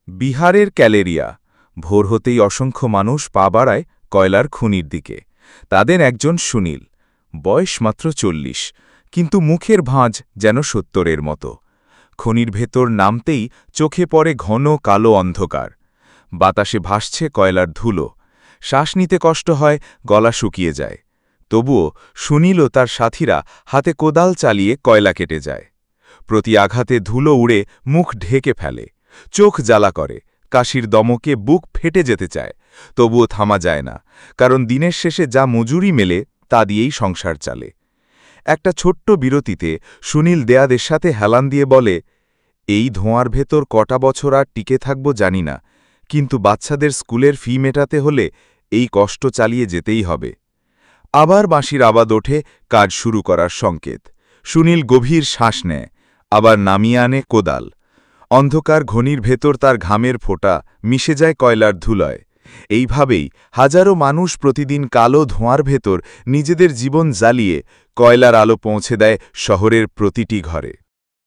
বিহারের ক্যালেরিয়া। ভোর হতেই অসংখ্য মানুষ পা বাড়ায় কয়লার খনির দিকে। তাদের একজন সুনীল, বয়স মাত্র 40, কিন্তু মুখের ভাঁজ যেন 70-এর মতো। খনির ভেতর নামতেই চোখে পড়ে ঘন কালো অন্ধকার। বাতাসে ভাসছে কয়লার ধুলো। শ্বাস নিতে কষ্ট হয়, গলা শুকিয়ে যায়। তবুও সুনীল ও তার সাথীরা হাতে কোদাল চালিয়ে কয়লা কেটে যায়। প্রতি আঘাতে ধুলো উড়ে মুখ ঢেকে ফেলে, চোখ জ্বালা করে, কাশির দমকে বুক ফেটে যেতে চায়। তবুও থামা যায় না, কারণ দিনের শেষে যা মজুরি মেলে তা দিয়েই সংসার চালে। একটা ছোট্ট বিরতিতে সুনীল দেয়াদের সাথে হেলান দিয়ে বলে, এই ধোঁয়ার ভেতর কটা বছর আর টিকে থাকব জানি না, কিন্তু বাচ্চাদের স্কুলের ফি মেটাতে হলে এই কষ্ট চালিয়ে যেতেই হবে। আবার বাঁশির আওয়াজ ওঠে, কাজ শুরু করার সংকেত। সুনীল গভীর শ্বাস নেয়, আবার নামিয়ে আনে কোদাল। অন্ধকার ঘনির ভেতর তার ঘামের ফোঁটা মিশে যায় কয়লার ধুলায়। এইভাবেই হাজারো মানুষ প্রতিদিন কালো ধোঁয়ার ভেতর নিজেদের জীবন জ্বালিয়ে কয়লার আলো পৌঁছে দেয় শহরের প্রতিটি ঘরে।